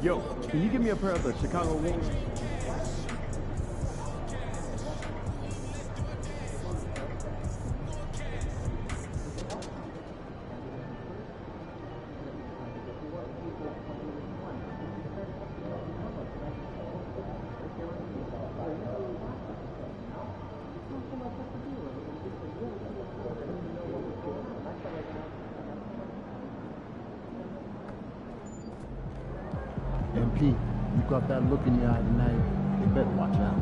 Yo, can you give me a pair of the Chicago Wolves? MP, you got that look in your eye tonight. You better watch out.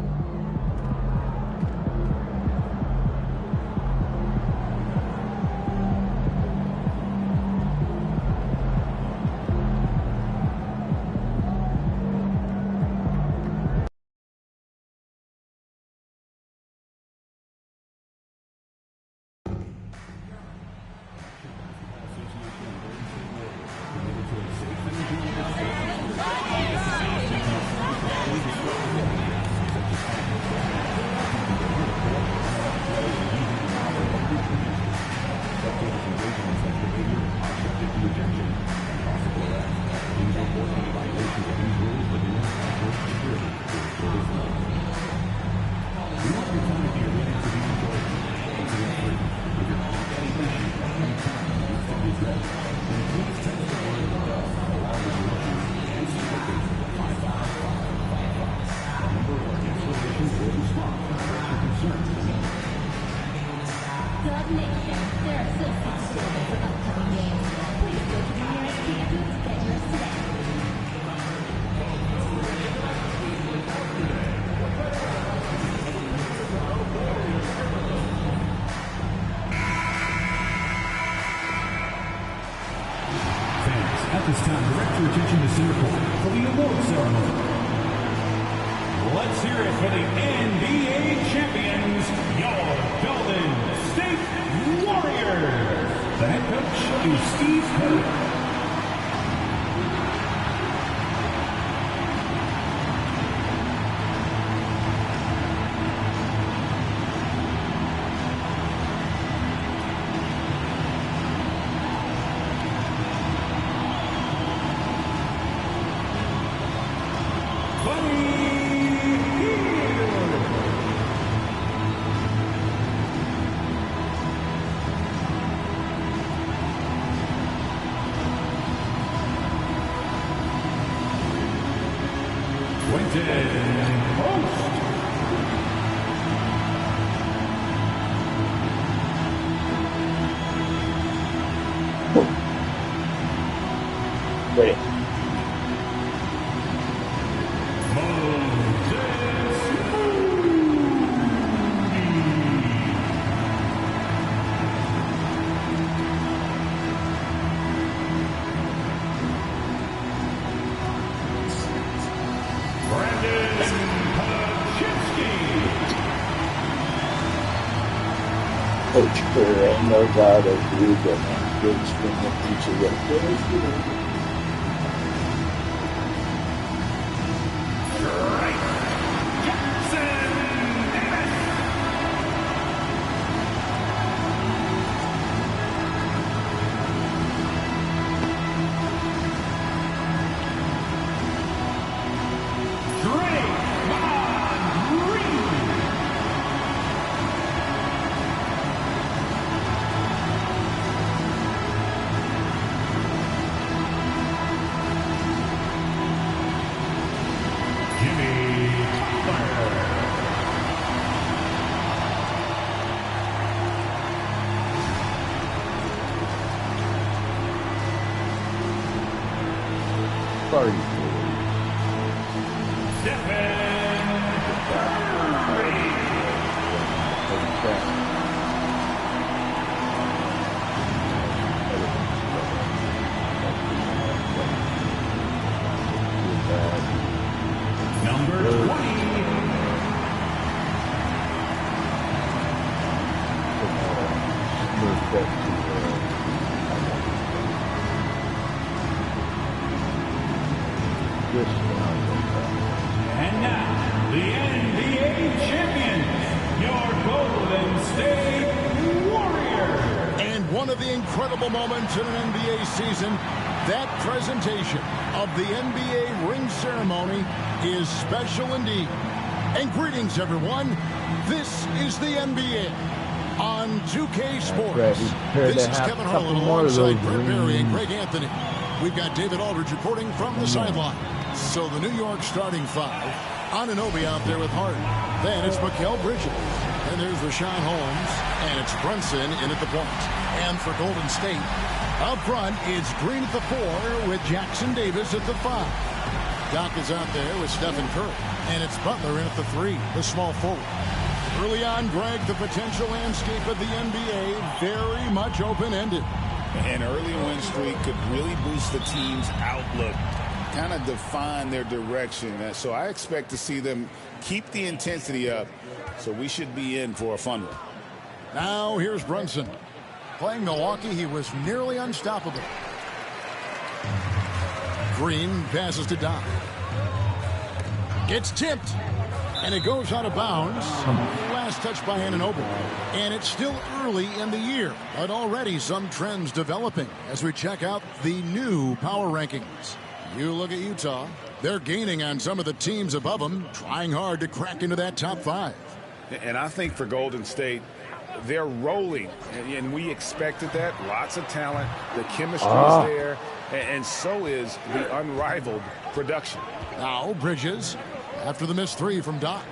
At this time, direct your attention to center court for the award ceremony. Let's hear it for the NBA champions, your Golden State Warriors. The head coach is Steve Kerr. Ready. Coach Kerr, ain't no doubt of you that good spring of pizza right. Sorry. Number 20. Swish. And now, the NBA champions, your Golden State Warriors. And one of the incredible moments in an NBA season, that presentation of the NBA ring ceremony is special indeed. And greetings, everyone. This is the NBA on 2K Sports. This is Kevin Harlan alongside Brent Barry and Greg Anthony. We've got David Aldridge reporting from the sideline. So the New York starting five. Anunoby out there with Hart. Then it's Mikal Bridges. And there's Richaun Holmes. And it's Brunson in at the point. And for Golden State, up front, it's Green at the 4 with Jackson Davis at the 5. Doc is out there with Stephen Curry. And it's Butler in at the 3, the small forward. Early on, Greg, the potential landscape of the NBA very much open-ended. An early win streak could really boost the team's outlook, kind of define their direction. So I expect to see them keep the intensity up. So we should be in for a fun one. Now here's Brunson. Playing Milwaukee, he was nearly unstoppable. Green passes to Doc. Gets tipped. And it goes out of bounds. Last touch by Anunoby. And it's still early in the year, but already some trends developing as we check out the new power rankings. You look at Utah. They're gaining on some of the teams above them, trying hard to crack into that top 5. And I think for Golden State, they're rolling, and we expected that. Lots of talent. The chemistry is there, and so is the unrivaled production. Now Bridges after the missed 3 from Doc.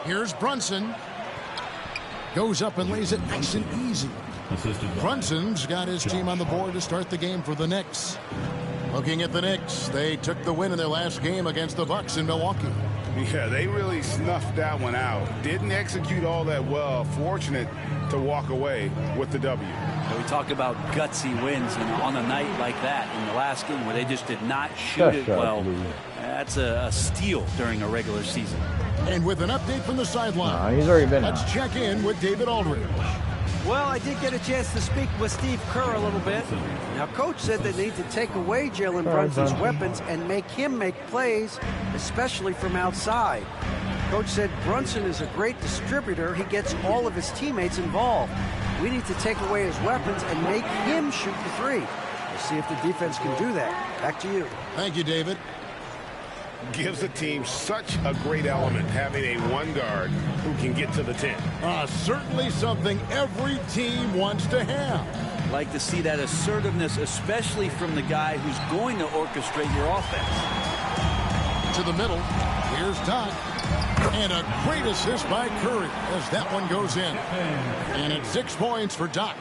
Here's Brunson. Goes up and lays it nice and easy. Brunson's got his team on the board to start the game for the Knicks. Looking at the Knicks, they took the win in their last game against the Bucks in Milwaukee. Yeah, they really snuffed that one out. Didn't execute all that well. Fortunate to walk away with the W. We talk about gutsy wins, and on a night like that in the last game where they just did not shoot it well, that's a steal during a regular season. And with an update from the sideline, he's already been let's check in with David Aldridge. Well, I did get a chance to speak with Steve Kerr a little bit. Now, Coach said they need to take away Jalen Brunson's weapons and make him make plays, especially from outside. Coach said Brunson is a great distributor. He gets all of his teammates involved. We need to take away his weapons and make him shoot the 3. We'll see if the defense can do that. Back to you. Thank you, David. Gives the team such a great element, having a one guard who can get to the 10. Certainly something every team wants to have. Like to see that assertiveness, especially from the guy who's going to orchestrate your offense. To the middle. Here's Doc. And a great assist by Curry as that one goes in. And it's 6 points for Doc.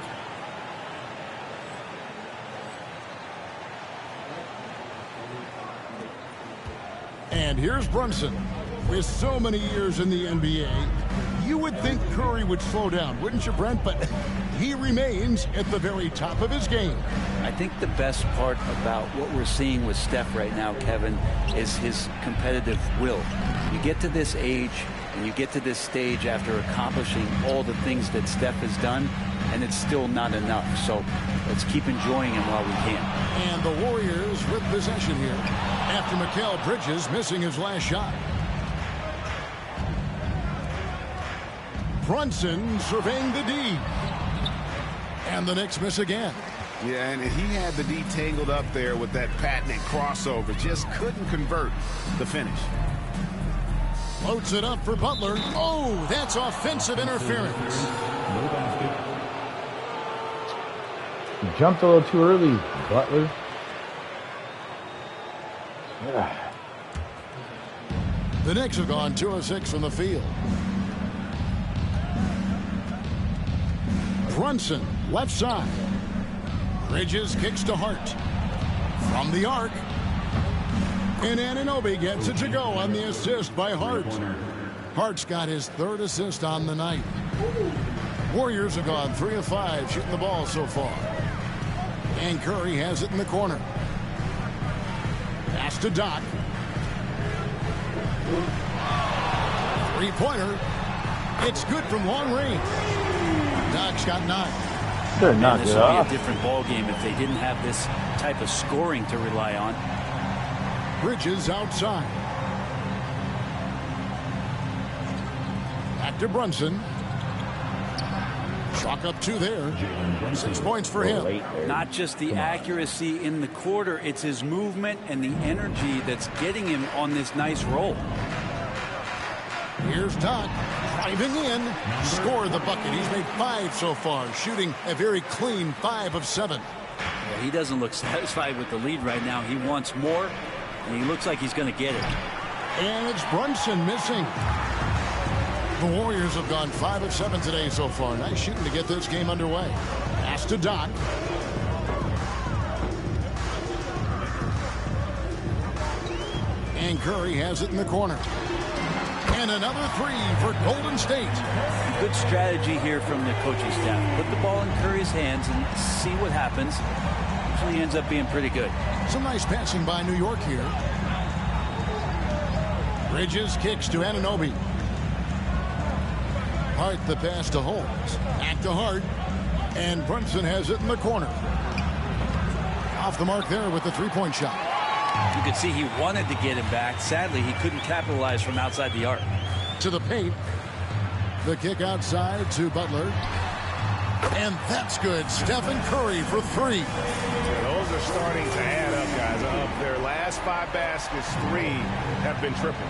And here's Brunson. With so many years in the NBA, you would think Curry would slow down, wouldn't you, Brent? But he remains at the very top of his game. I think the best part about what we're seeing with Steph right now, Kevin, is his competitive will. You get to this age and you get to this stage after accomplishing all the things that Steph has done, and it's still not enough. So let's keep enjoying him while we can. And the Warriors with possession here after Mikal Bridges missing his last shot. Brunson surveying the D. And the Knicks miss again. Yeah, and he had the D tangled up there with that patented crossover. Just couldn't convert the finish. Floats it up for Butler. Oh, that's offensive interference. He jumped a little too early, Butler. The Knicks have gone 2 of 6 from the field. Brunson, left side. Bridges kicks to Hart. From the arc. And Anunoby gets it to go on the assist by Hart. Hart's got his 3rd assist on the night. Warriors have gone 3 of 5 shooting the ball so far. And Curry has it in the corner. Pass to Doc. 3-pointer. It's good from long range. Doc's got 9. They're not this good. would be a different ball game if they didn't have this type of scoring to rely on. Bridges outside. Back to Brunson. Chalk up 2 there. 6 points for him. Not just the accuracy in the quarter, it's his movement and the energy that's getting him on this nice roll. Here's Doc driving in. Scored the bucket. He's made 5 so far, shooting a very clean 5 of 7. Yeah, he doesn't look satisfied with the lead right now. He wants more, and he looks like he's going to get it. And it's Brunson missing. The Warriors have gone 5 of 7 today so far. Nice shooting to get this game underway. Pass to Doc. And Curry has it in the corner. And another 3 for Golden State. Good strategy here from the coaching staff. Put the ball in Curry's hands and see what happens. Usually ends up being pretty good. Some nice passing by New York here. Bridges kicks to Anunoby. Hart the pass to Holmes. Back to Hart. And Brunson has it in the corner. Off the mark there with the 3-point shot. You could see he wanted to get him back. Sadly, he couldn't capitalize from outside the arc. To the paint. The kick outside to Butler. And that's good. Stephen Curry for 3. Those are starting to add up, guys. Of their last 5 baskets, 3 have been triple.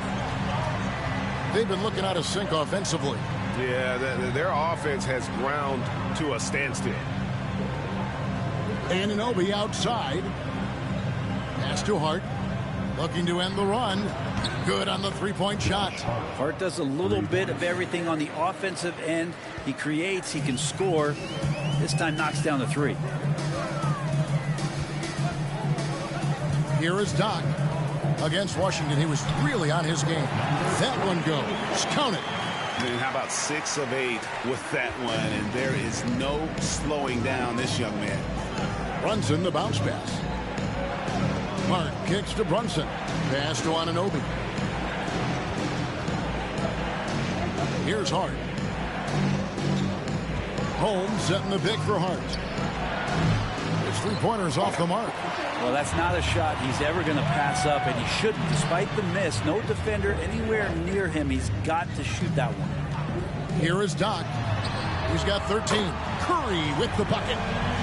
They've been looking out of sync offensively. Yeah, their offense has ground to a standstill. Anunoby outside. Pass to Hart. Looking to end the run. Good on the 3-point shot. Hart does a little bit of everything on the offensive end. He creates, he can score. This time knocks down the 3. Here is Doc. Against Washington, he was really on his game. That one goes. Count it. And how about 6 of 8 with that one? And there is no slowing down this young man. Brunson, the bounce pass. Hart kicks to Brunson. Pass to Anunoby. Here's Hart. Holmes setting the pick for Hart. His 3-pointers off the mark. Well, that's not a shot he's ever going to pass up, and he shouldn't. Despite the miss, no defender anywhere near him. He's got to shoot that one. Here is Doc. He's got 13. Curry with the bucket.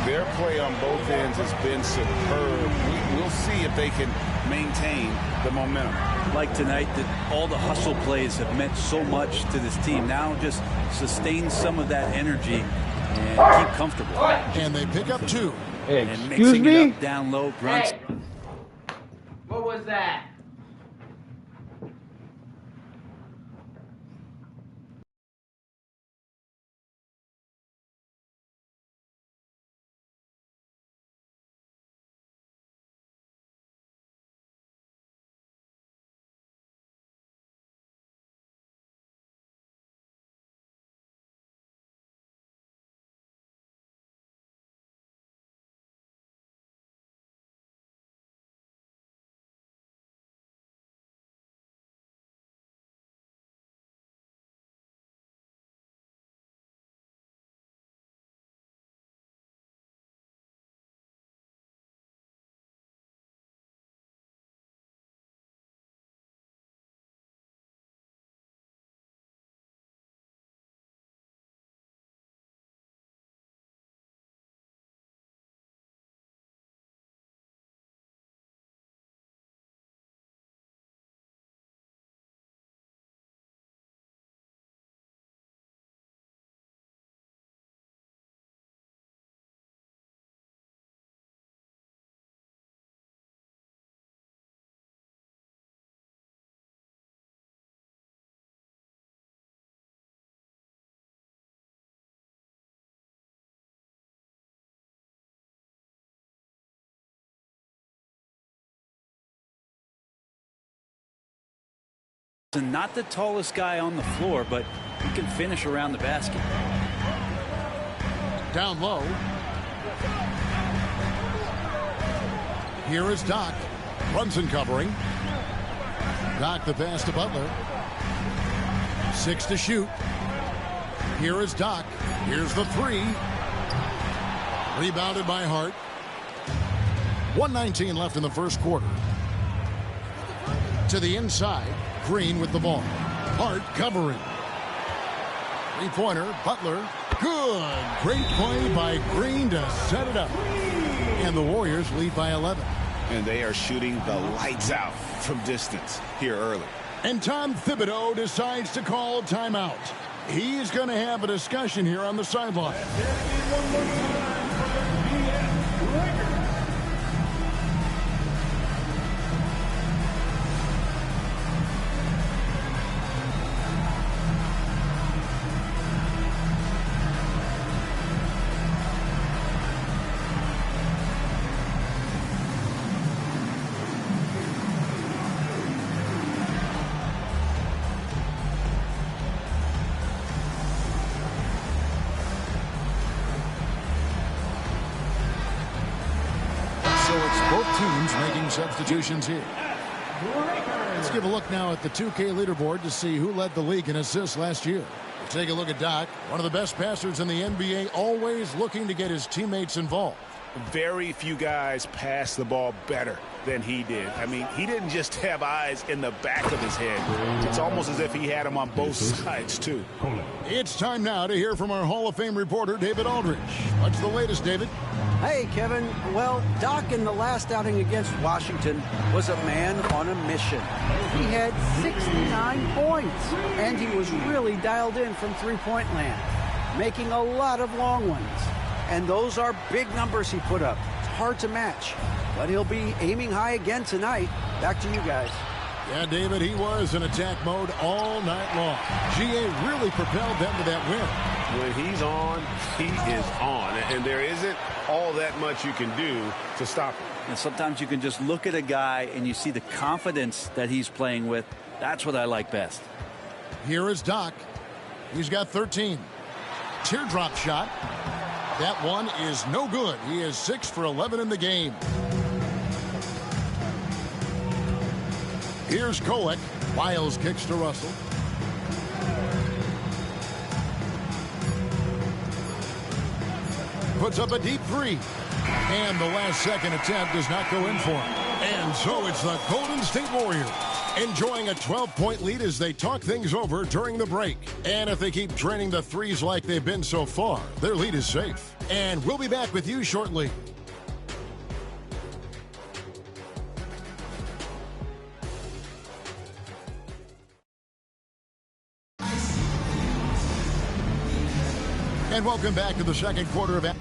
Their play on both ends has been superb. We'll see if they can maintain the momentum. Like tonight, that all the hustle plays have meant so much to this team. Now just sustain some of that energy and keep comfortable. And they pick up 2. And mixing it up down low. Brunson. Hey. What was that? Not the tallest guy on the floor, but he can finish around the basket. Down low. Here is Doc. Brunson covering. Doc the pass to Butler. 6 to shoot. Here is Doc. Here's the 3. Rebounded by Hart. 1:19 left in the first quarter. To the inside. Green with the ball. Hart covering. Three-pointer. Butler. Good. Great play by Green to set it up. And the Warriors lead by 11. And they are shooting the lights out from distance here early. And Tom Thibodeau decides to call timeout. He's going to have a discussion here on the sideline. Substitutions here. Let's give a look now at the 2K leaderboard to see who led the league in assists last year. We'll take a look at Doc, one of the best passers in the NBA, always looking to get his teammates involved. Very few guys pass the ball better than he did. I mean, he didn't just have eyes in the back of his head. It's almost as if he had them on both sides, too. It's time now to hear from our Hall of Fame reporter, David Aldridge. What's the latest, David? Hey, Kevin. Well, Doc in the last outing against Washington was a man on a mission. He had 69 points, and he was really dialed in from three-point land, making a lot of long ones. And those are big numbers he put up. It's hard to match, but he'll be aiming high again tonight. Back to you guys. Yeah, David, he was in attack mode all night long. GA really propelled them to that win. When he's on, he is on. And there isn't all that much you can do to stop him. And sometimes you can just look at a guy and you see the confidence that he's playing with. That's what I like best. Here is Doc. He's got 13. Teardrop shot. That one is no good. He is 6 for 11 in the game. Here's Kolek. Wiles kicks to Russell. Puts up a deep three. And the last second attempt does not go in for him. And so it's the Golden State Warriors enjoying a 12-point lead as they talk things over during the break. And if they keep draining the threes like they've been so far, their lead is safe. And we'll be back with you shortly. And welcome back to the second quarter of action.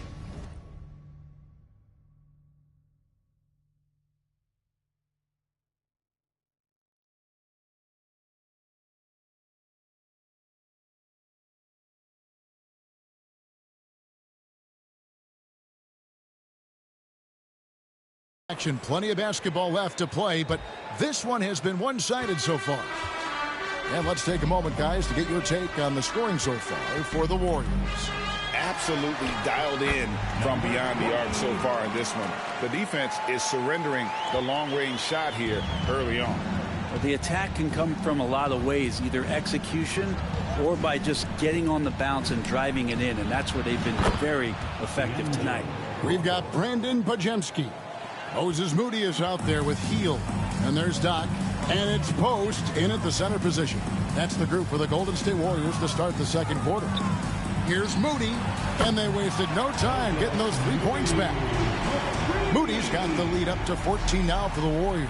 Plenty of basketball left to play, but this one has been one-sided so far. And let's take a moment, guys, to get your take on the scoring so far for the Warriors. Absolutely dialed in from beyond the arc so far in this one. The defense is surrendering the long-range shot here early on. Well, the attack can come from a lot of ways, either execution or by just getting on the bounce and driving it in, and that's where they've been very effective tonight. We've got Brandon Pajemski. Moses Moody is out there with Heel. And there's Doc. And it's Post in at the center position. That's the group for the Golden State Warriors to start the second quarter. Here's Moody. And they wasted no time getting those 3 points back. Moody's got the lead up to 14 now for the Warriors.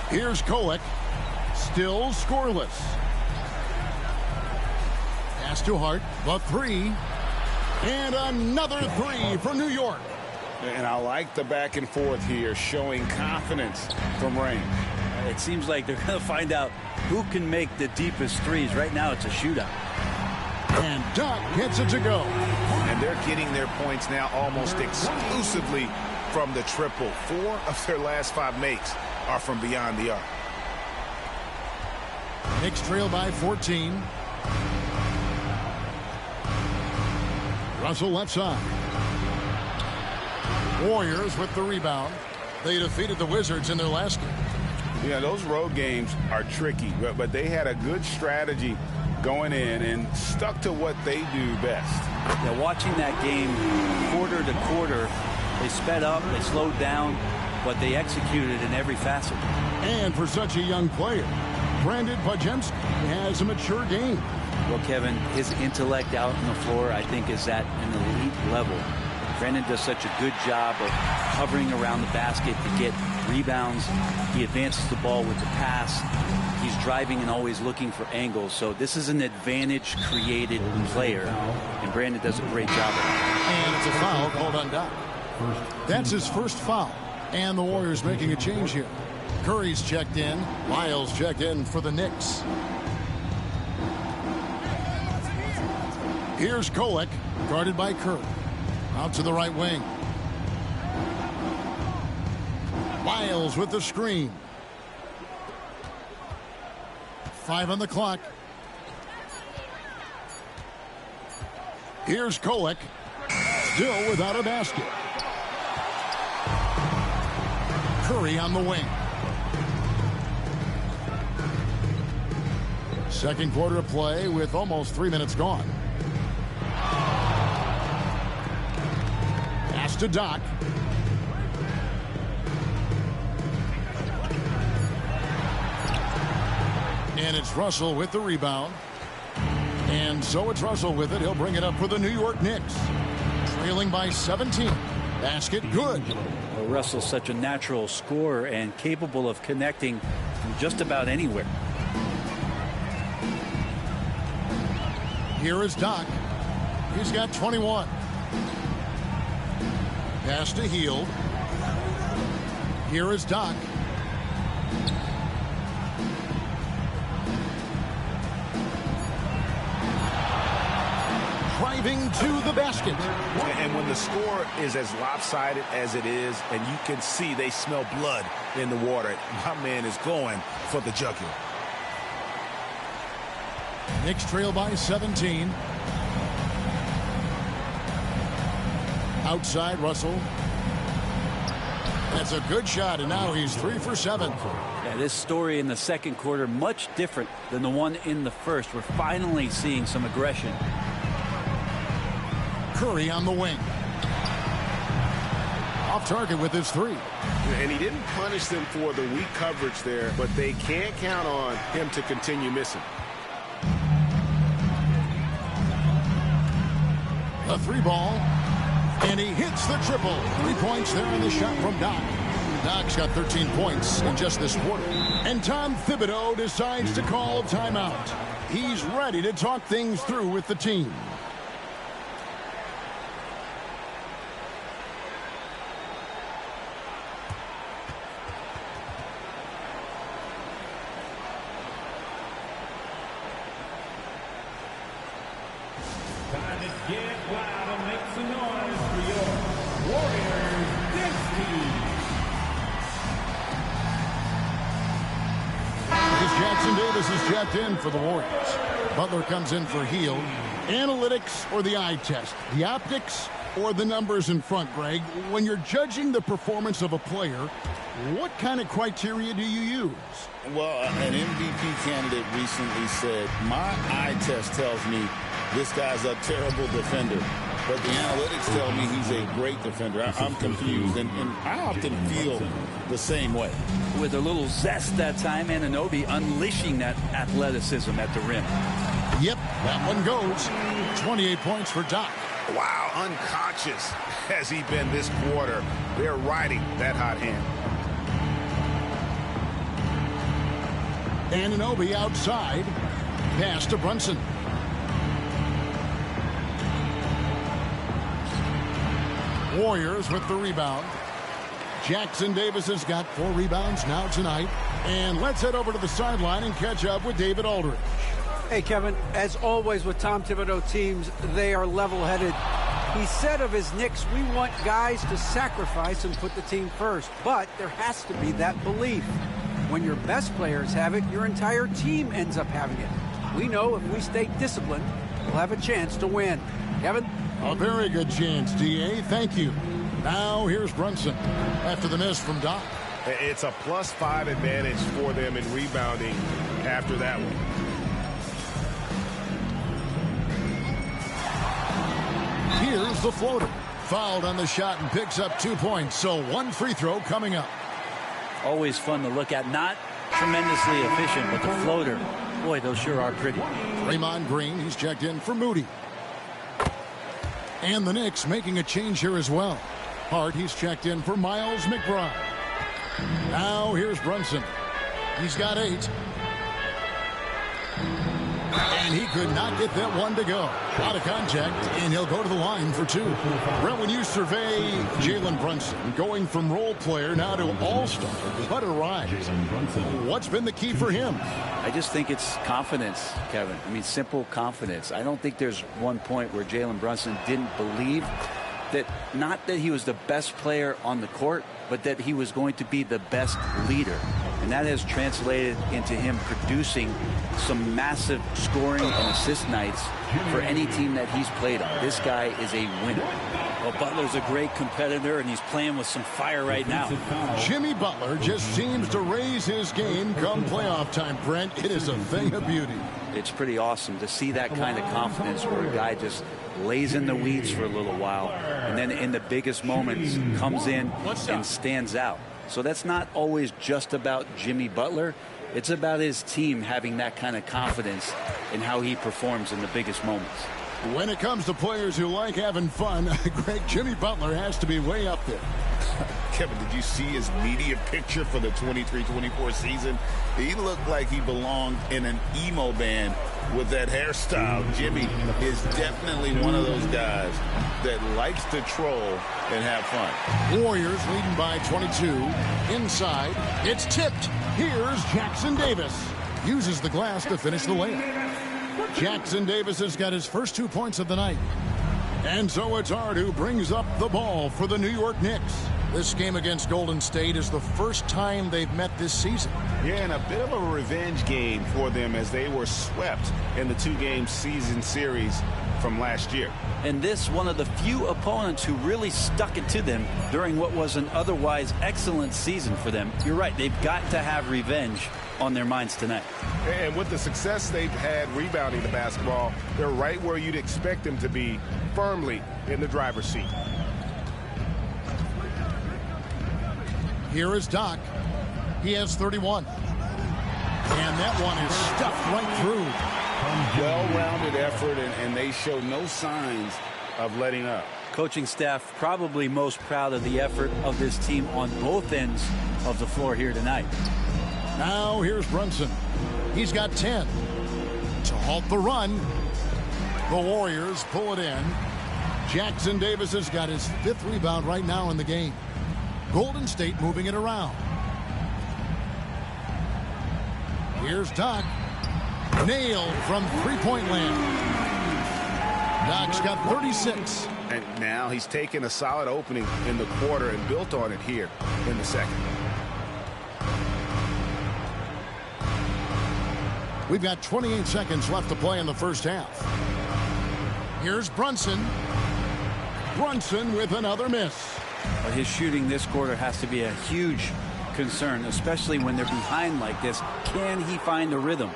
Here's Kolek. Still scoreless. Pass to Hart. The three. And another three for New York. And I like the back and forth here, showing confidence from range. It seems like they're going to find out who can make the deepest threes. Right now it's a shootout. And Doc gets it to go. And they're getting their points now almost exclusively from the triple. 4 of their last 5 makes are from beyond the arc. Knicks trail by 14. Russell left side. Warriors with the rebound. They defeated the Wizards in their last game. Yeah, those road games are tricky, but they had a good strategy going in and stuck to what they do best. Yeah, watching that game quarter to quarter, they sped up, they slowed down, but they executed in every facet. And for such a young player, Brandon Podziemski has a mature game. Well, Kevin, his intellect out on the floor, I think, is at an elite level. Brandon does such a good job of hovering around the basket to get rebounds. He advances the ball with the pass. He's driving and always looking for angles. So this is an advantage-created player, and Brandon does a great job of it. And it's a foul called on Doc. That's his first foul. And the Warriors making a change here. Curry's checked in. Lyles checked in for the Knicks. Here's Kolek, guarded by Curry. Out to the right wing. Lyles with the screen. 5 on the clock. Here's Kolek. Still without a basket. Curry on the wing. Second quarter of play with almost 3 minutes gone. Pass to Doc. And it's Russell with the rebound. And so it's Russell with it. He'll bring it up for the New York Knicks. Trailing by 17. Basket good. Well, Russell's such a natural scorer and capable of connecting from just about anywhere. Here is Doc. He's got 21. Pass to Hield. Here is Doc. Driving to the basket. And when the score is as lopsided as it is, and you can see they smell blood in the water, my man is going for the jugular. Knicks trail by 17. Outside, Russell. That's a good shot, and now he's 3 for 7. Yeah, this story in the second quarter, much different than the one in the first. We're finally seeing some aggression. Curry on the wing. Off target with his 3. And he didn't punish them for the weak coverage there, but they can't count on him to continue missing. A 3 ball. And he hits the triple. 3 points there on the shot from Doc. Doc's got 13 points in just this quarter. And Tom Thibodeau decides to call timeout. He's ready to talk things through with the team. Jackson Davis is checked in for the Warriors. Butler comes in for Hield. Analytics or the eye test? The optics or the numbers in front, Greg? When you're judging the performance of a player, what kind of criteria do you use? Well, an MVP candidate recently said, my eye test tells me this guy's a terrible defender, but the analytics tell me he's a great defender. I'm confused, and I often feel the same way. With a little zest that time, Anunoby unleashing that athleticism at the rim. Yep, that one goes. 28 points for Doc. Wow, unconscious has he been this quarter. They're riding that hot hand. Anunoby outside. Pass to Brunson. Warriors with the rebound. Jackson Davis has got 4 rebounds now tonight. And let's head over to the sideline and catch up with David Aldridge. Hey, Kevin, as always with Tom Thibodeau teams, they are level-headed. He said of his Knicks, we want guys to sacrifice and put the team first. But there has to be that belief. When your best players have it, your entire team ends up having it. We know if we stay disciplined, we'll have a chance to win. Kevin? A very good chance, D.A. Thank you. Now here's Brunson after the miss from Doc. It's a +5 advantage for them in rebounding after that one. Here's the floater. fouled on the shot and picks up 2 points. So one free throw coming up. Always fun to look at. Not tremendously efficient, but the floater, boy, those sure are pretty. Draymond Green, he's checked in for Moody. And the Knicks making a change here as well. Hart, he's checked in for Miles McBride. Now here's Brunson. He's got 8. And he could not get that one to go. Out of contact, and he'll go to the line for 2. Brent, when you survey Jalen Brunson, going from role player now to all-star, what a rise. What's been the key for him? I just think it's confidence, Kevin. I mean, simple confidence. I don't think there's one point where Jalen Brunson didn't believe that, not that he was the best player on the court, but that he was going to be the best leader. And that has translated into him producing some massive scoring and assist nights for any team that he's played on. This guy is a winner. Well, Butler's a great competitor, and he's playing with some fire right now. Jimmy Butler just seems to raise his game come playoff time, Brent. It is a thing of beauty. It's pretty awesome to see that kind of confidence where a guy just lays in the weeds for a little while and then in the biggest moments comes in and stands out. So that's not always just about Jimmy Butler. It's about his team having that kind of confidence in how he performs in the biggest moments. When it comes to players who like having fun, Greg, Jimmy Butler has to be way up there. Kevin, did you see his media picture for the 23-24 season? He looked like he belonged in an emo band with that hairstyle. Jimmy is definitely one of those guys that likes to troll and have fun. Warriors leading by 22. Inside, it's tipped. Here's Jackson Davis. Uses the glass to finish the layup. Jackson Davis has got his first 2 points of the night. And so it's Hart who brings up the ball for the New York Knicks. This game against Golden State is the first time they've met this season. Yeah, and a bit of a revenge game for them as they were swept in the 2-game season series from last year. And this one of the few opponents who really stuck it to them during what was an otherwise excellent season for them. You're right, they've got to have revenge on their minds tonight. And with the success they've had rebounding the basketball, they're right where you'd expect them to be, firmly in the driver's seat. Here is Doc. He has 31. And that one is stuffed right through. Well-rounded effort, and they show no signs of letting up. Coaching staff probably most proud of the effort of this team on both ends of the floor here tonight. Now here's Brunson. He's got 10. To halt the run, the Warriors pull it in. Jackson Davis has got his 5th rebound right now in the game. Golden State moving it around. Here's Doc. Nailed from three-point land. Doc's got 36. And now he's taken a solid opening in the quarter and built on it here in the second. We've got 28 seconds left to play in the first half. Here's Brunson. Brunson with another miss. But his shooting this quarter has to be a huge concern, especially when they're behind like this. Can he find a rhythm?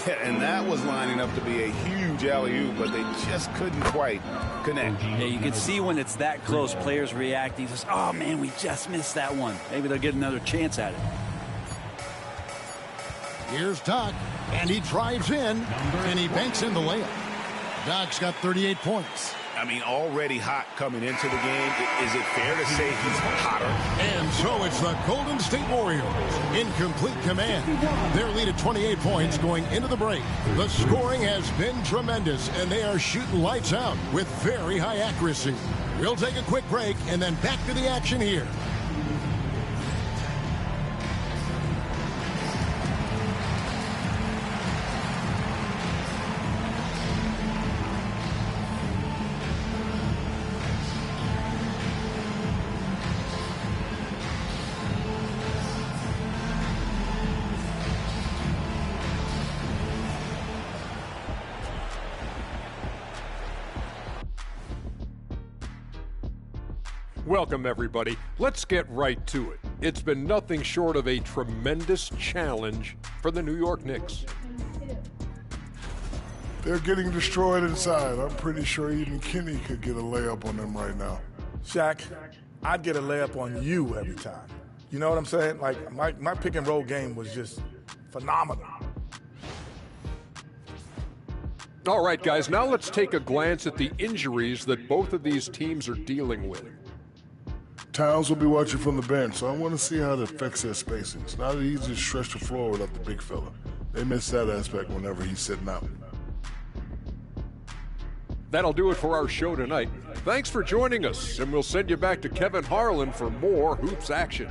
Yeah, and that was lining up to be a huge alley-oop, but they just couldn't quite connect. Yeah, you can see when it's that close, players reacting. Just, oh, man, we just missed that one. Maybe they'll get another chance at it. Here's Doc, and he drives in, and he banks in the layup. Doc's got 38 points. I mean, already hot coming into the game. Is it fair to say he's hotter? And so it's the Golden State Warriors in complete command. Their lead at 28 points going into the break. The scoring has been tremendous, and they are shooting lights out with very high accuracy. We'll take a quick break and then back to the action here. Welcome, everybody. Let's get right to it. It's been nothing short of a tremendous challenge for the New York Knicks. They're getting destroyed inside. I'm pretty sure even Kenny could get a layup on them right now. Shaq, I'd get a layup on you every time. You know what I'm saying? Like, my pick and roll game was just phenomenal. All right, guys, now let's take a glance at the injuries that both of these teams are dealing with. Towns will be watching from the bench, so I want to see how it affects their spacing. It's not easy to stretch the floor without the big fella. They miss that aspect whenever he's sitting out. That'll do it for our show tonight. Thanks for joining us, and we'll send you back to Kevin Harlan for more Hoops action.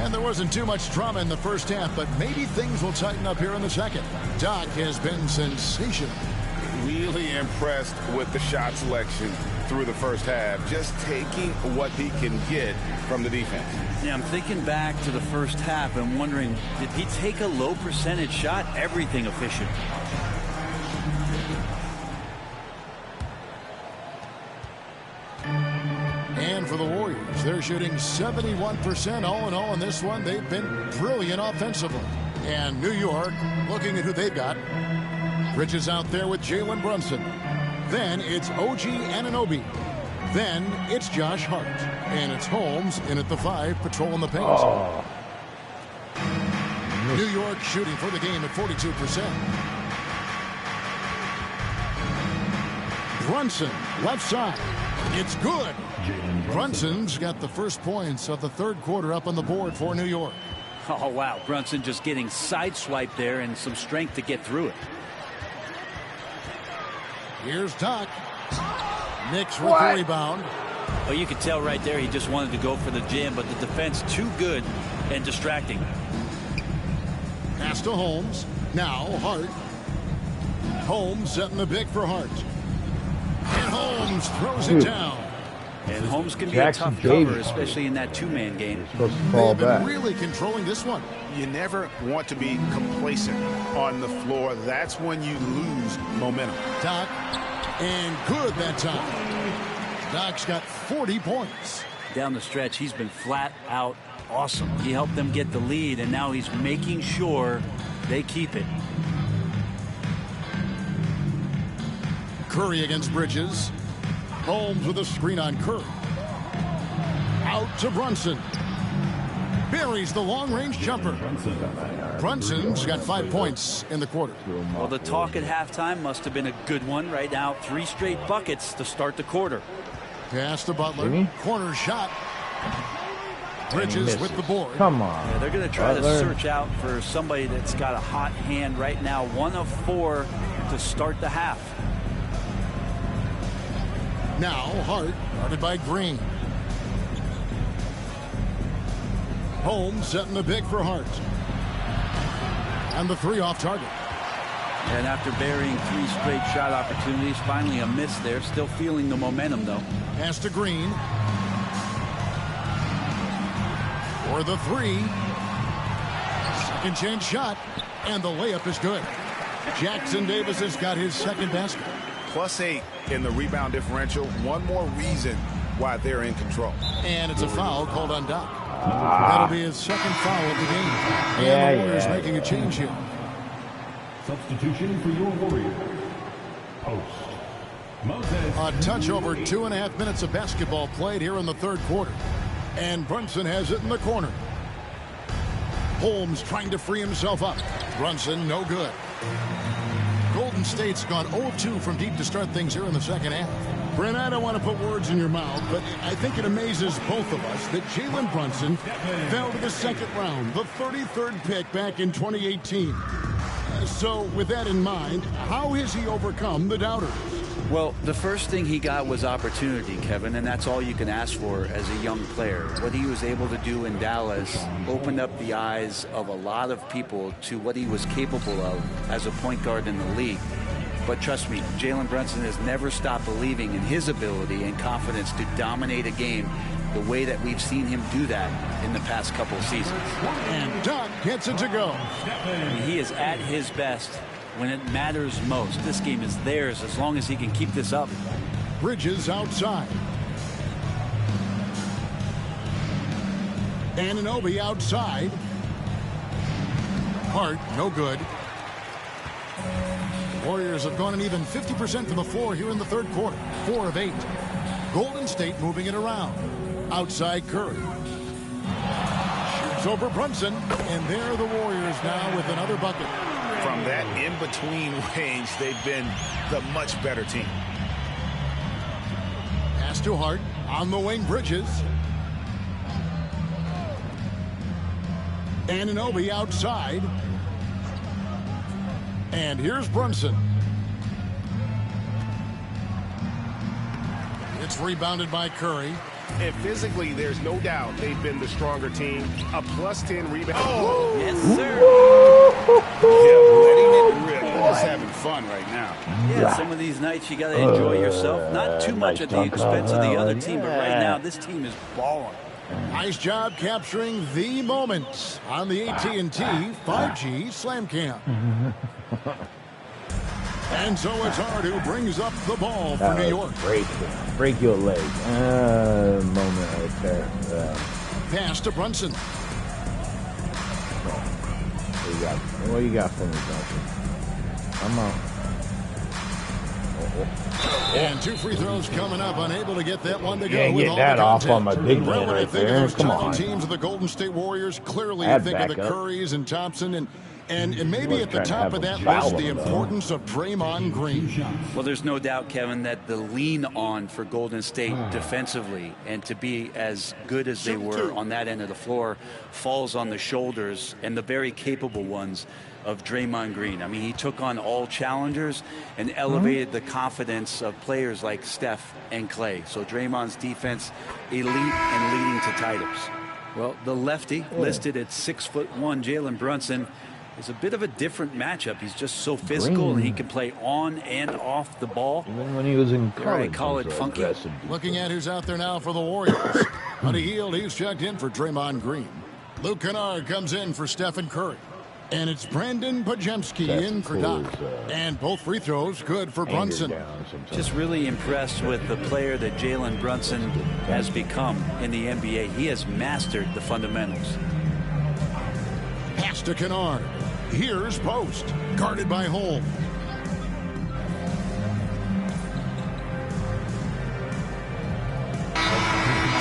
And there wasn't too much drama in the first half, but maybe things will tighten up here in the second. Doc has been sensational. Really impressed with the shot selection through the first half, just taking what he can get from the defense. Yeah, I'm thinking back to the first half and wondering, did he take a low percentage shot? Everything efficient. And for the Warriors, they're shooting 71% all in all in this one. They've been brilliant offensively. And New York, looking at who they've got. Bridges out there with Jalen Brunson. Then it's OG Anunoby. Then it's Josh Hart. And it's Holmes in at the 5, patrolling the paint. Oh. New York shooting for the game at 42%. Brunson, left side. It's good. Brunson's got the first points of the third quarter up on the board for New York. Oh, wow. Brunson just getting sideswiped there and some strength to get through it. Here's Doc. Knicks with the rebound. Well, you could tell right there he just wanted to go for the jam, but the defense too good and distracting. Pass to Holmes. Now Hart. Holmes setting the big for Hart. And Holmes throws it down. And Holmes can be a tough cover, especially in that two-man game. They've been really controlling this one. You never want to be complacent on the floor. That's when you lose momentum. Doc, and good that time. Doc's got 40 points. Down the stretch, he's been flat out awesome. He helped them get the lead, and now he's making sure they keep it. Curry against Bridges. Holmes with a screen on Curry. Out to Brunson. Buries the long-range jumper. Brunson's got 5 points in the quarter. Well, the talk at halftime must have been a good one. Right now, 3 straight buckets to start the quarter. Pass to Butler. Corner shot. Bridges with the board. Come on. Yeah, they're going to try to search out for somebody that's got a hot hand right now. 1 of 4 to start the half. Now Hart, guarded by Green. Holmes setting the big for Hart. And the 3 off target. And after burying 3 straight shot opportunities, finally a miss there. Still feeling the momentum, though. Pass to Green. For the 3. Second chance shot. And the layup is good. Jackson Davis has got his second basket. +8 in the rebound differential. One more reason why they're in control. And it's a foul called on Doc. That'll be his second foul of the game. And the Warriors making a change here. Substitution for your Warrior. Post. Moses. A touch over 2.5 minutes of basketball played here in the third quarter. And Brunson has it in the corner. Holmes trying to free himself up. Brunson, no good. Golden State's gone 0-2 from deep to start things here in the second half. Brent, I don't want to put words in your mouth, but I think it amazes both of us that Jalen Brunson fell to the second round, the 33rd pick back in 2018. So with that in mind, how has he overcome the doubters? Well, the first thing he got was opportunity, Kevin, and that's all you can ask for as a young player. What he was able to do in Dallas opened up the eyes of a lot of people to what he was capable of as a point guard in the league. But trust me, Jalen Brunson has never stopped believing in his ability and confidence to dominate a game the way that we've seen him do that in the past couple of seasons. And Doc gets it to go. I mean, he is at his best when it matters most. This game is theirs as long as he can keep this up. Bridges outside. Anunoby outside. Hart, no good. Warriors have gone an even 50% from the floor here in the third quarter. 4 of 8. Golden State moving it around. Outside Curry. Shoots over Brunson. And there are the Warriors now with another bucket. From that in-between range, they've been the much better team. Pass to Hart. On the wing, Bridges. Anunoby outside. And here's Brunson. It's rebounded by Curry. And physically, there's no doubt they've been the stronger team. A +10 rebound. Oh, yes, sir. Yeah, letting it rip. Just having fun right now. Yeah, some of these nights you got to enjoy yourself. Not too much at the expense of the other team, but right now this team is balling. Nice job capturing the moments on the AT&T 5G Slam Cam. And so it's Hart who brings up the ball for New York. Break your leg. Moment right there. Pass to Brunson. What you got for me, Brunson? I'm out. And 2 free throws coming up, unable to get that one to go. Can't with get all that the off content. on my big man When I right think there. of those Come top on. teams of the Golden State Warriors, clearly Add you think of the back up. Currys and Thompson and maybe at the trying to top have of a that foul list, the on them. importance of Draymond Green. Well, there's no doubt, Kevin, that the lean on for Golden State defensively and to be as good as they were on that end of the floor falls on the shoulders, and the very capable ones, of Draymond Green. I mean, he took on all challengers and elevated the confidence of players like Steph and Clay. So Draymond's defense, elite and leading to titles. Well, the lefty, listed at 6'1", Jalen Brunson, is a bit of a different matchup. He's just so physical, and he can play on and off the ball. Even when he was in college, I call it funky. Looking at who's out there now for the Warriors. Buddy Hield, he's checked in for Draymond Green. Luke Kennard comes in for Stephen Curry. And it's Brandon Pajemski in for Doc. And both free throws good for Brunson. Just really impressed with the player that Jalen Brunson has become in the NBA. He has mastered the fundamentals. Pass to Kennard. Here's Post. Guarded by Holmes.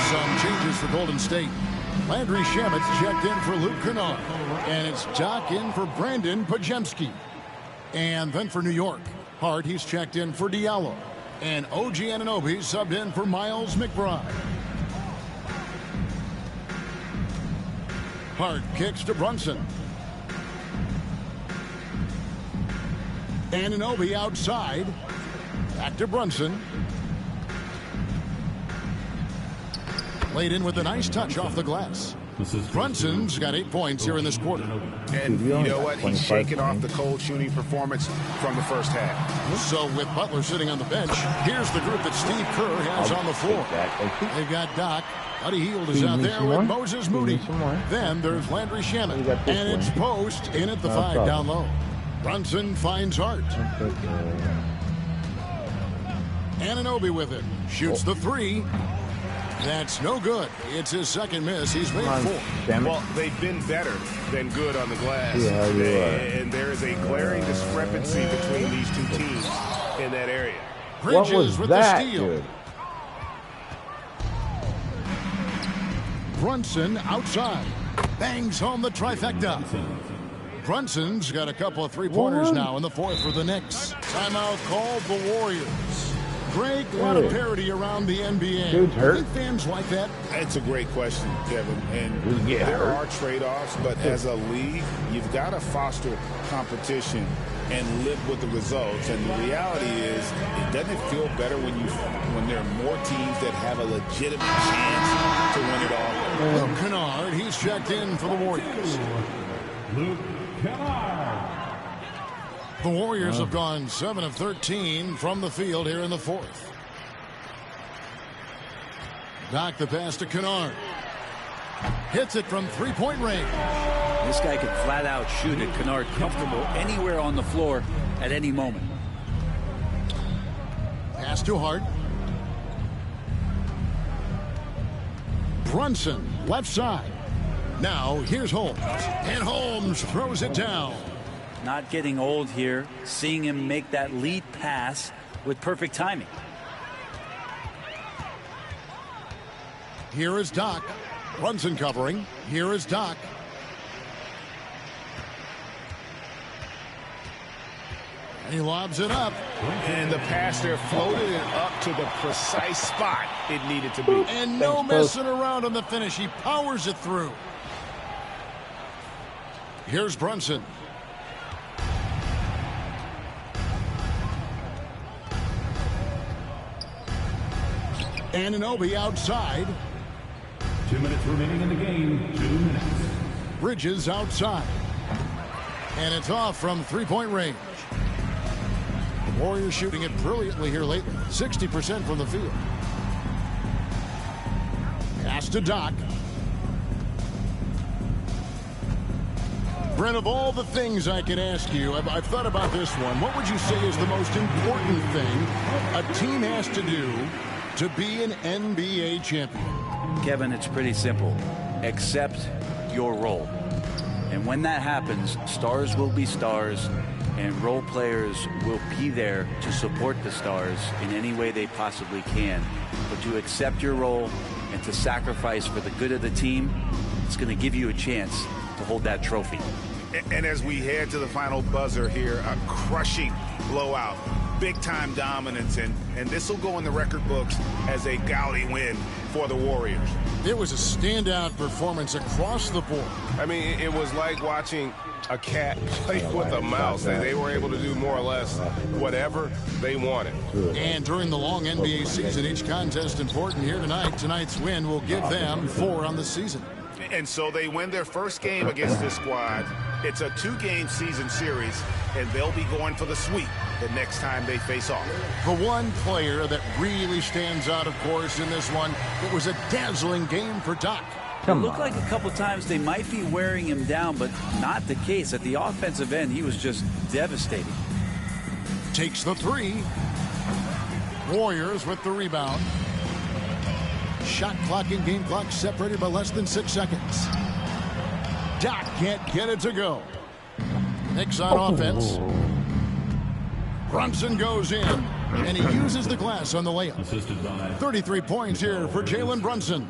Some changes for Golden State. Landry Shamet's checked in for Luke Kennard. And it's Doc in for Brandon Pajemski. And then for New York, Hart, he's checked in for Diallo. And OG Anunoby subbed in for Miles McBride. Hart kicks to Brunson. Anunoby outside. Back to Brunson. Laid in with a nice touch off the glass. Brunson's got 8 points here in this quarter. And you know what? He's shaking off the cold shooting performance from the first half. So with Butler sitting on the bench, here's the group that Steve Kerr has on the floor. They've got Doc. Buddy Hield is out there with Moses Moody. Then there's Landry Shamet. And it's Post in at the 5 down low. Brunson finds Hart. Anunoby with it. Shoots the 3. That's no good. It's his second miss. He's made 4. Well, they've been better than good on the glass. And there is a glaring discrepancy between these two teams in that area. Bridges with the steal. Brunson outside. Bangs home the trifecta. Brunson's got a couple of three-pointers now in the fourth for the Knicks. Timeout called the Warriors. Greg, a lot of parity around the NBA. Dude's hurt. Do you think fans like that? It's a great question, Kevin. And there are trade-offs, but as a league, you've got to foster competition and live with the results. And the reality is, it doesn't feel better when there are more teams that have a legitimate chance to win it all. Luke Kennard, he's checked in for the Warriors. Luke Kennard. The Warriors have gone 7 of 13 from the field here in the fourth. Doc the pass to Kennard. Hits it from three-point range. This guy can flat out shoot it. Kennard comfortable anywhere on the floor at any moment. Pass to Hart. Brunson, left side. Now, here's Holmes. And Holmes throws it down. Not getting old here. Seeing him make that lead pass with perfect timing. Here is Doc. Brunson covering. Here is Doc. And he lobs it up. And the pass there floated it up to the precise spot it needed to be. And no messing around on the finish. He powers it through. Here's Brunson. Anunoby outside. 2 minutes remaining in the game. 2 minutes. Bridges outside. And it's off from three-point range. The Warriors shooting it brilliantly here lately. 60% from the field. Pass to Doc. Brent, of all the things I could ask you, I've thought about this one. What would you say is the most important thing a team has to do to be an NBA champion? Kevin, it's pretty simple. Accept your role. And when that happens, stars will be stars, and role players will be there to support the stars in any way they possibly can. But to accept your role and to sacrifice for the good of the team, it's going to give you a chance to hold that trophy. And as we head to the final buzzer here, a crushing blowout, big-time dominance, and this will go in the record books as a gaudy win for the Warriors. It was a standout performance across the board. I mean, it was like watching a cat play with a mouse. They were able to do more or less whatever they wanted. And during the long NBA season, each contest important here tonight. Tonight's win will give them 4 on the season. And so they win their first game against this squad. It's a 2-game season series, and they'll be going for the sweep the next time they face off. The one player that really stands out, of course, in this one, it was a dazzling game for Doc. It looked like a couple times they might be wearing him down, but not the case. At the offensive end, he was just devastating. Takes the 3. Warriors with the rebound. Shot clock and game clock separated by less than 6 seconds. Doc can't get it to go. Knicks on offense. Brunson goes in, and he uses the glass on the layup. 33 points here for Jalen Brunson.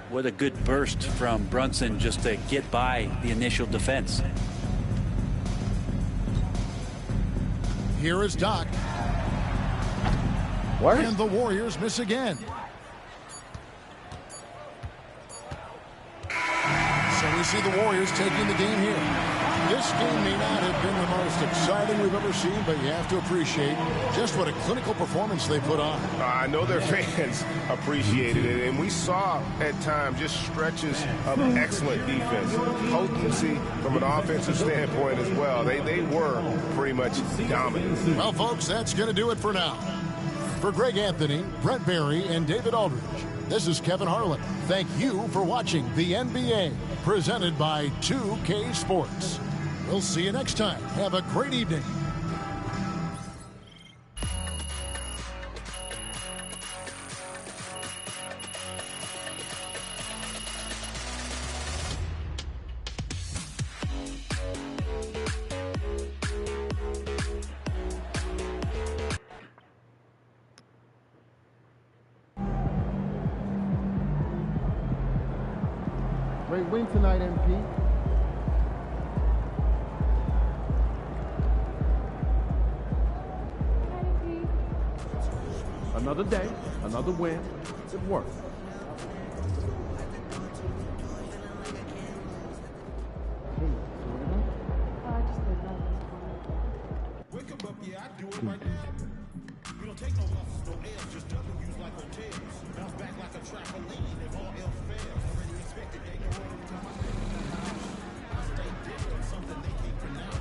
What a good burst from Brunson just to get by the initial defense. Here is Doc. What? And the Warriors miss again. So we see the Warriors taking the game here. This game may not have been the most exciting we've ever seen, but you have to appreciate just what a clinical performance they put on. I know their fans appreciated it, and we saw at times just stretches of excellent defense, potency from an offensive standpoint as well. They were pretty much dominant. Well, folks, that's going to do it for now. For Greg Anthony, Brent Barry, and David Aldridge, this is Kevin Harlan. Thank you for watching the NBA, presented by 2K Sports. We'll see you next time. Have a great evening. Great win tonight, MP. Another day, another win. Good work. Wake 'em up, yeah, I do it right now. We don't take no losses, no L's, just W's like hotels. Bounce back like a trampoline if all else fails. Already expected, they know every time I I stay different, something they can't pronounce.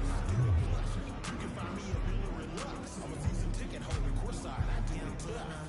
You can find me at Miller and Lux. I'm a season ticket holder, courtside, I do it tough.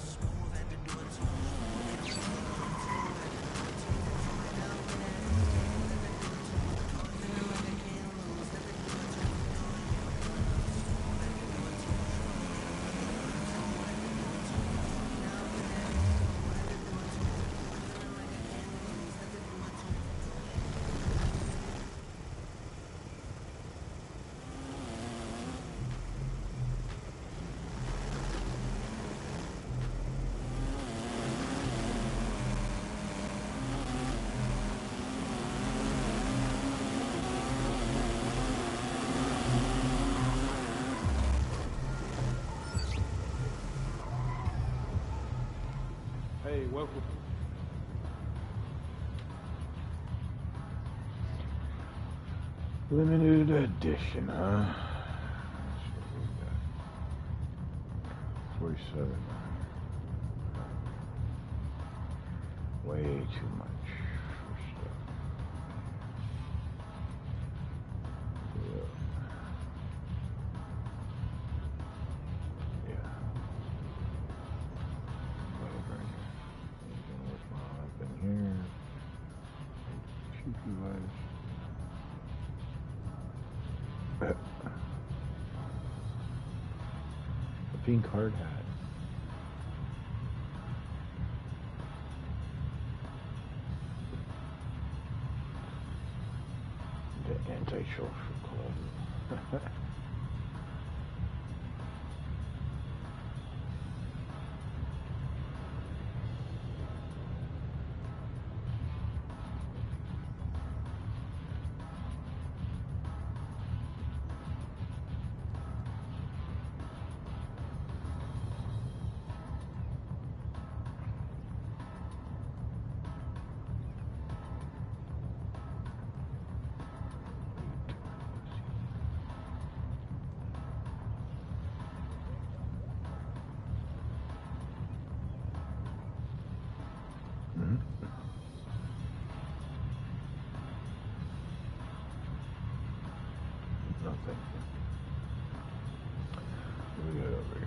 welcome. Limited edition, huh? 47. Way too much for stuff. Yeah. Yeah. Whatever. Anything worthwhile up in here. Shoot you guys. A pink hard hat. The anti-social club. Nothing. What do we got over here?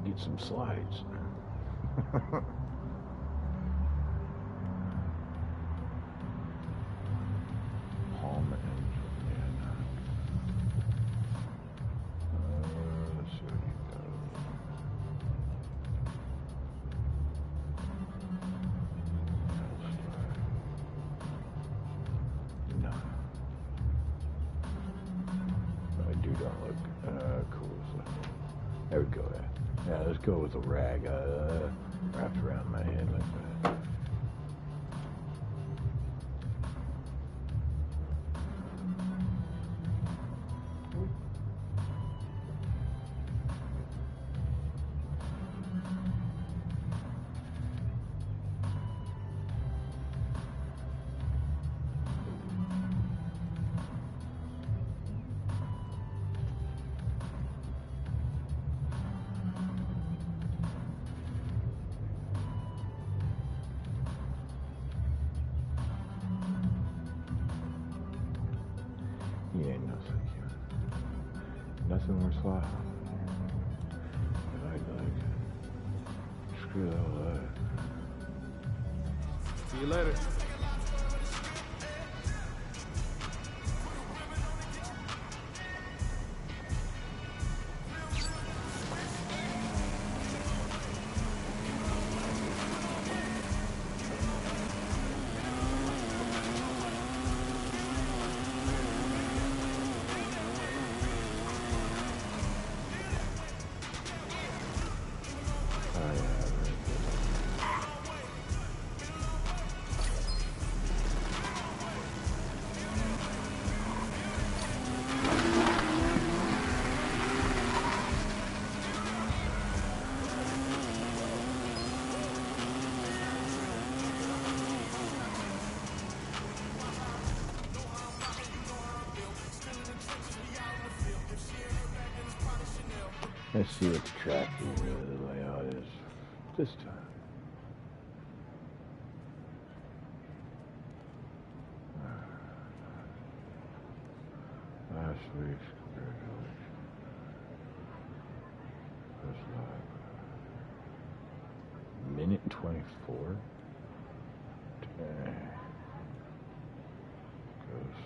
Get some slides. Palm engine. Let's see what you got. No. I do not look cool. There we go. Yeah, let's go with a rag wrapped around my head like that. Yeah, no thank you. Nothing worthwhile. Like, screw all that. See you later. Let's see what the track layout is this time. Last week's congratulations. First live. Minute 24. Goes.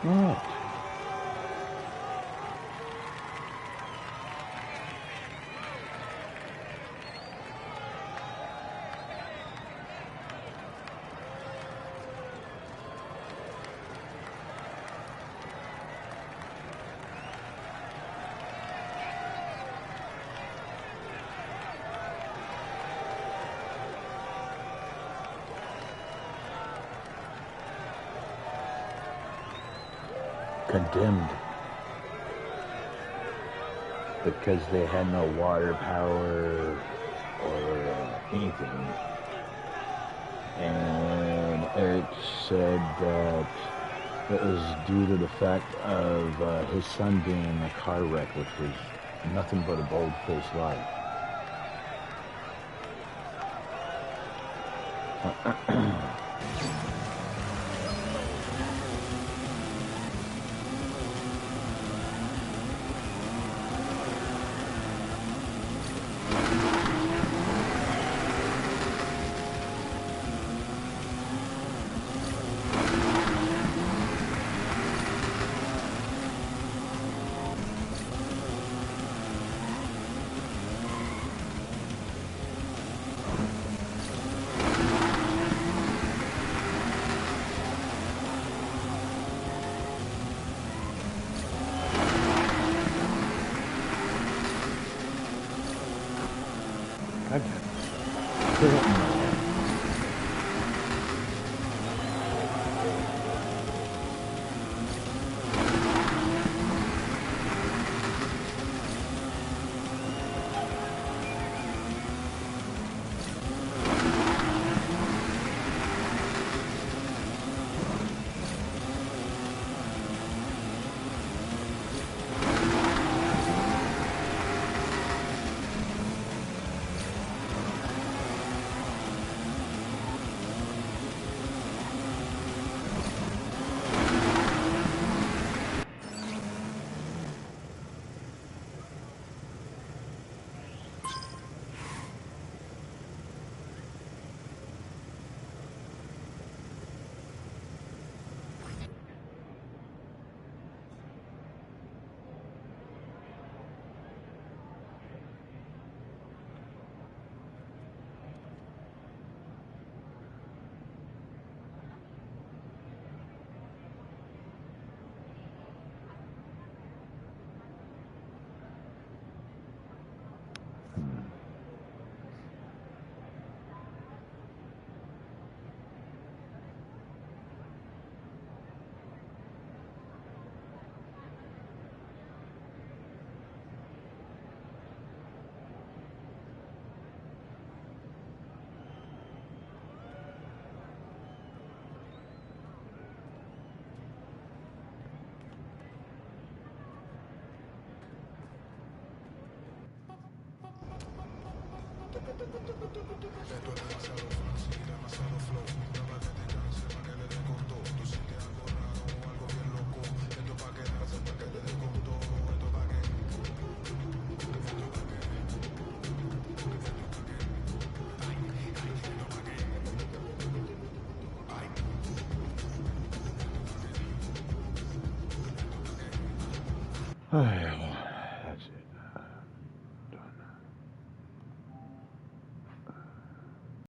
What? Condemned because they had no water power or anything. And Eric said that it was due to the fact of his son being in a car wreck, which was nothing but a bold-faced lie.